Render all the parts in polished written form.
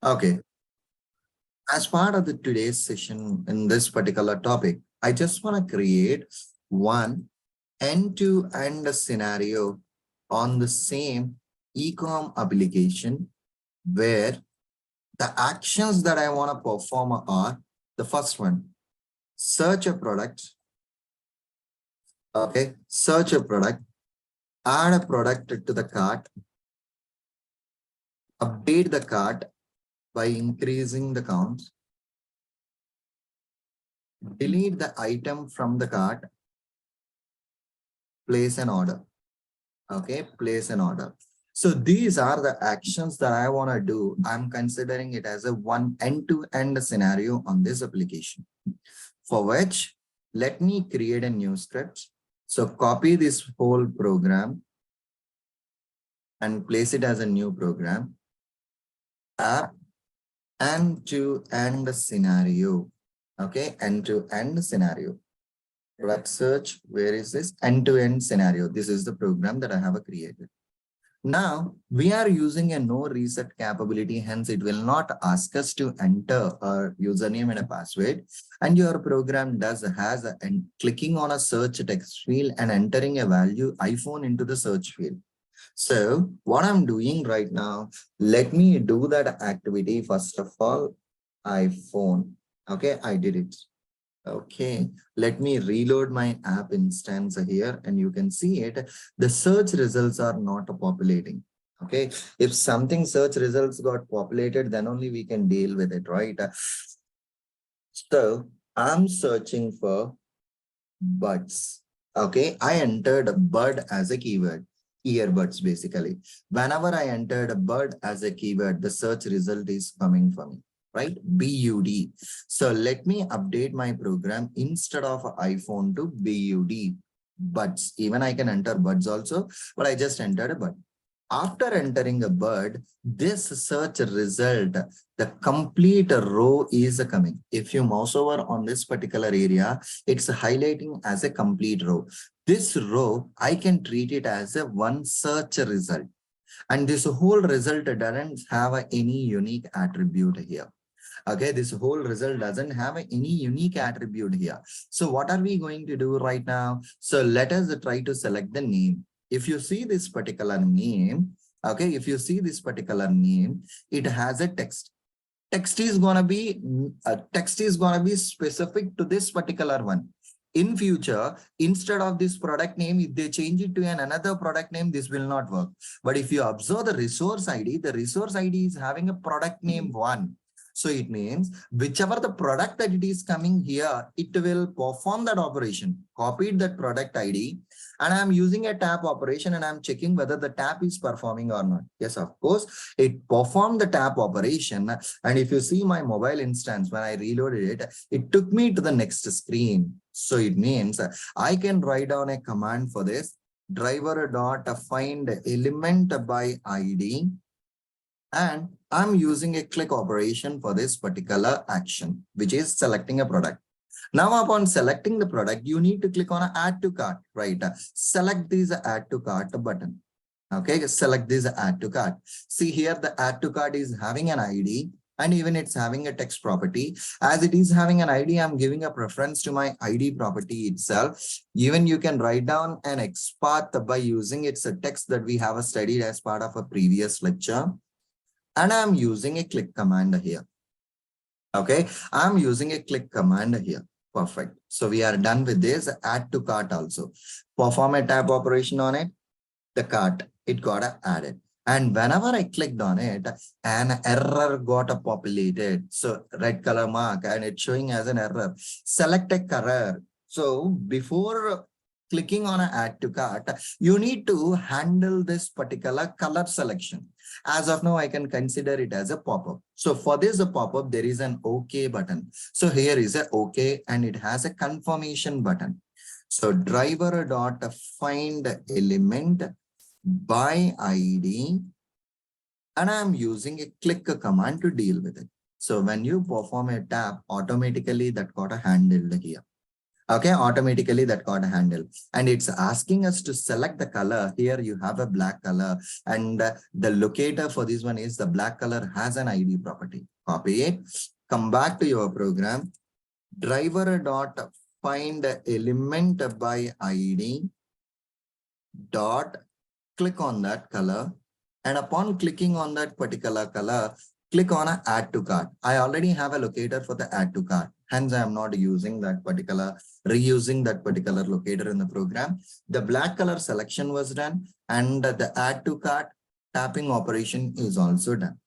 Okay. As part of the today's session in this particular topic, I just want to create one end-to-end scenario on the same Ecom application where the actions that I want to perform are the first one, search a product. Okay, search a product, add a product to the cart, update the cart by increasing the count, delete the item from the cart, place an order. Okay, place an order. So these are the actions that I want to do. I'm considering it as a one end-to-end scenario on this application, for which let me create a new script. So copy this whole program and place it as a new program. App end-to-end scenario. Okay, end-to-end scenario. Product search, where is this? End-to-end scenario. This is the program that I have created. Now, we are using a no reset capability, hence it will not ask us to enter our username and a password. And your program has and clicking on a search text field and entering a value iPhone into the search field. So what I'm doing right now, let me do that activity. First of all, iPhone. Okay, I did it. Okay, let me reload my app instance here and you can see it. The search results are not populating. Okay, if something search results got populated, then only we can deal with it, right? So I'm searching for buds. Okay, I entered bud as a keyword, earbuds basically. Whenever I entered a bud as a keyword, the search result is coming for me, right? BUD. So let me update my program instead of iPhone to BUD, buds. Even I can enter buds also, but I just entered a bud. After entering a bud, this search result, the complete row is coming. If you mouse over on this particular area, it's highlighting as a complete row. This row, I can treat it as a one search result. And this whole result doesn't have any unique attribute here. Okay, this whole result doesn't have any unique attribute here. So what are we going to do right now? So let us try to select the name. If you see this particular name, okay, if you see this particular name, it has a text. Text is gonna be specific to this particular one. In future, instead of this product name, if they change it to another product name, this will not work. But if you observe the resource ID, the resource ID is having a product name 1. So it means whichever the product that it is coming here, it will perform that operation, copied that product ID, and I'm using a tap operation and I'm checking whether the tap is performing or not. Yes, of course, it performed the tap operation. And if you see my mobile instance, when I reloaded it, it took me to the next screen. So it means I can write down a command for this, driver.find element by ID. And I'm using a click operation for this particular action, which is selecting a product. Now, upon selecting the product, you need to click on add to cart, right? Select this add to cart button. Okay, select this add to cart. See here, the add to cart is having an ID and even it's having a text property. As it is having an ID, I'm giving a preference to my ID property itself. Even you can write down an XPath by using its a text that we have studied as part of a previous lecture. And I'm using a click command here. Okay, I'm using a click command here. Perfect. So we are done with this add to cart also. Perform a tab operation on it, the cart, it got added. And whenever I clicked on it, an error got populated. So red color mark and it's showing as an error. Select a color. So before clicking on an add to cart, you need to handle this particular color selection. As of now, I can consider it as a pop-up. So for this pop-up, there is an OK button. So here is a OK and it has a confirmation button. So driver.find element by ID, and I'm using a click command to deal with it. So when you perform a tap, automatically that got handled here. Okay, automatically that got handled. And it's asking us to select the color. Here you have a black color, and the locator for this one is the black color has an ID property. Copy it, come back to your program, driver dot find element by ID dot click on that color, and upon clicking on that particular color, click on a add to cart. I already have a locator for the add to cart, hence I am not using that particular, reusing that particular locator in the program. The black color selection was done, and the add to cart tapping operation is also done.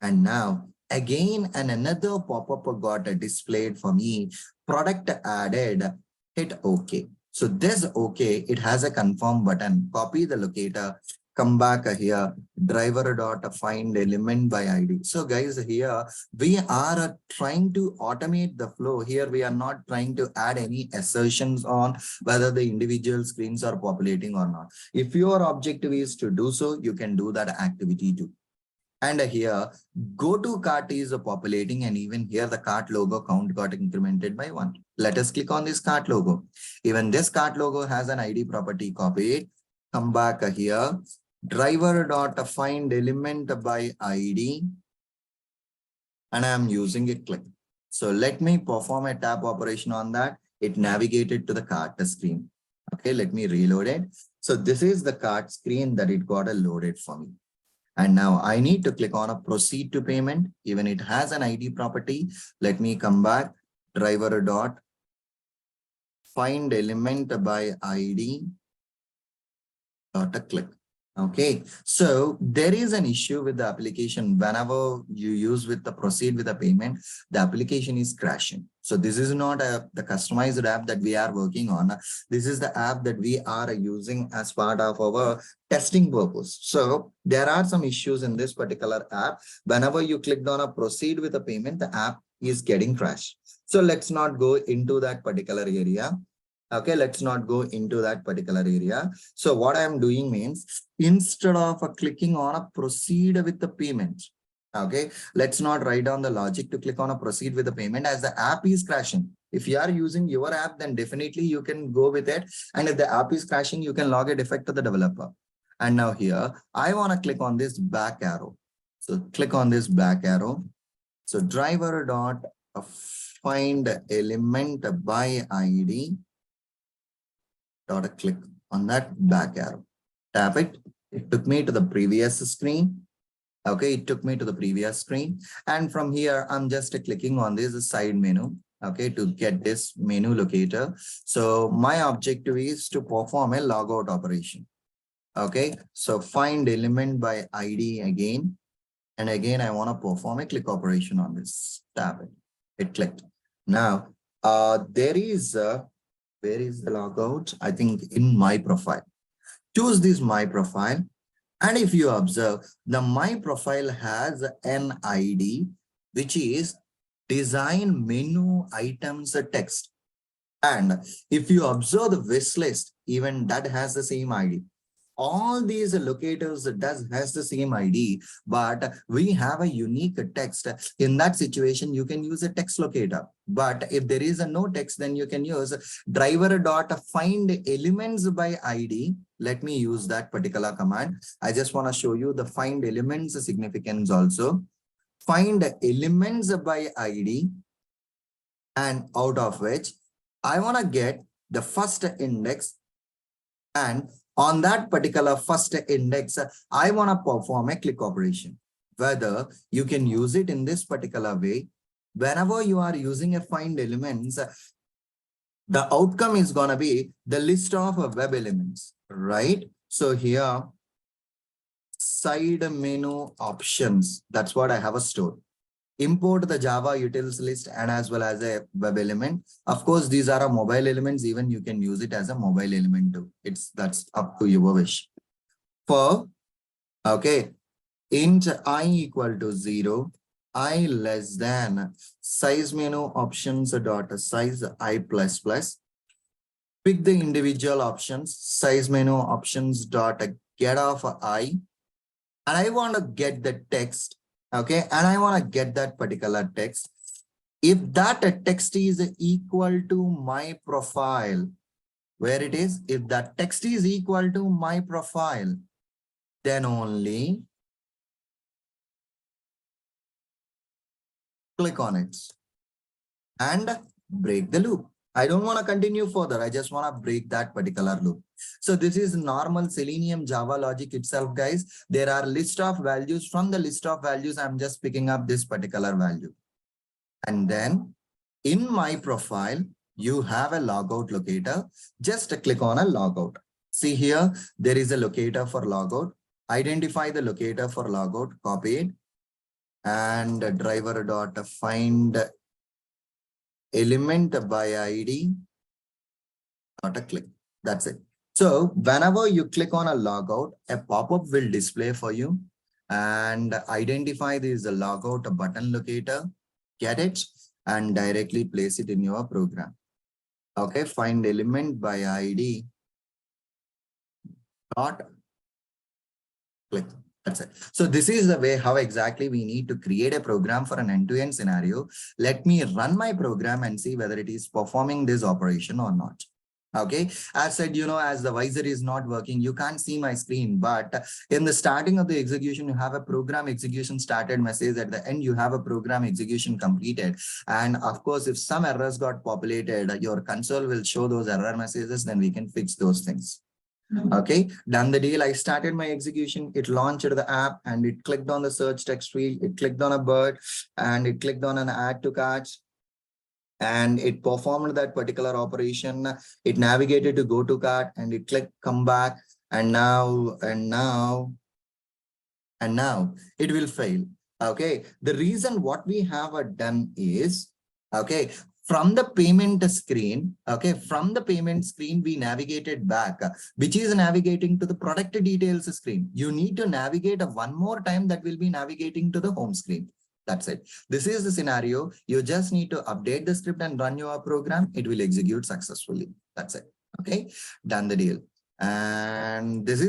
And now again and another pop-up got displayed for me, product added, hit OK. So this OK, it has a confirm button. Copy the locator, come back here, driver dot find element by ID. So guys, here we are trying to automate the flow. Here we are not trying to add any assertions on whether the individual screens are populating or not. If your objective is to do so, you can do that activity too. And here, go to cart is populating, and even here the cart logo count got incremented by 1. Let us click on this cart logo. Even this cart logo has an ID property. Copy it, come back here, driver dot find element by ID, and I'm using a click. So let me perform a tap operation on that. It navigated to the cart screen. Okay, let me reload it. So this is the cart screen that it got loaded for me. And now I need to click on a proceed to payment. Even it has an ID property. Let me come back, driver dot find element by ID dot a click. Okay, so there is an issue with the application. Whenever you use with the proceed with the payment, the application is crashing. So this is not the customized app that we are working on. This is the app that we are using as part of our testing purpose. So there are some issues in this particular app. Whenever you clicked on a proceed with a payment, the app is getting crashed. So let's not go into that particular area. Okay, let's not go into that particular area. So what I am doing means, instead of clicking on a proceed with the payment, okay, let's not write down the logic to click on a proceed with the payment as the app is crashing. If you are using your app, then definitely you can go with it. And if the app is crashing, you can log a defect to the developer. And now here, I want to click on this back arrow. So click on this back arrow. So driver dot find element by ID. Click on that back arrow, tap it. It took me to the previous screen. Okay, it took me to the previous screen. And from here, I'm just clicking on this side menu. Okay, to get this menu locator. So my objective is to perform a logout operation. Okay, so find element by ID again. And again, I want to perform a click operation on this. Tap it. It clicked. Now, there is where is the logout? I think in my profile. Choose this my profile. And if you observe, the my profile has an ID, which is design menu items text. And if you observe the wish list, even that has the same ID. All these locators has the same ID, but we have a unique text. In that situation, you can use a text locator. But if there is a no text, then you can use driver dot find elements by ID. Let me use that particular command. I just want to show you the find elements significance also. Find elements by ID, and out of which I want to get the first index, and on that particular first index, I want to perform a click operation. Whether you can use it in this particular way, whenever you are using a find elements, the outcome is going to be the list of web elements, right? So here, side menu options, that's what I have a stored. Import the Java utils list and as well as a web element. Of course, these are mobile elements. Even you can use it as a mobile element too. That's up to your wish. For, okay, int I equal to 0, I less than size menu options dot size I plus plus. Pick the individual options, size menu options dot get of I, and I want to get the text. Okay, and I want to get that particular text. If that text is equal to my profile, where it is, if that text is equal to my profile, then only click on it and break the loop. I don't want to continue further. I just want to break that particular loop. So this is normal Selenium Java logic itself, guys. There are list of values. From the list of values, I'm just picking up this particular value. And then in my profile, you have a logout locator. Just click on a logout. See here, there is a locator for logout. Identify the locator for logout, copy it, and driver dot find element by ID, not a click. That's it. So whenever you click on a logout, a pop-up will display for you and identify this logout button locator, get it, and directly place it in your program. Okay, find element by ID, not click. That's it. So this is the way how exactly we need to create a program for an end-to-end scenario. Let me run my program and see whether it is performing this operation or not. Okay, as said, as the visor is not working, you can't see my screen, but in the starting of the execution, you have a program execution started message. At the end, you have a program execution completed. And of course, if some errors got populated, your console will show those error messages, then we can fix those things. Okay, done the deal. I started my execution. It launched the app and it clicked on the search text field. It clicked on a bird and it clicked on an add to carts. And it performed that particular operation. It navigated to go to cart and it clicked come back. And now it will fail. Okay, the reason what we have done is, okay, from the payment screen, okay, from the payment screen, we navigated back, which is navigating to the product details screen. You need to navigate one more time, that will be navigating to the home screen. That's it. This is the scenario. You just need to update the script and run your program. It will execute successfully. That's it. Okay, done the deal. And this is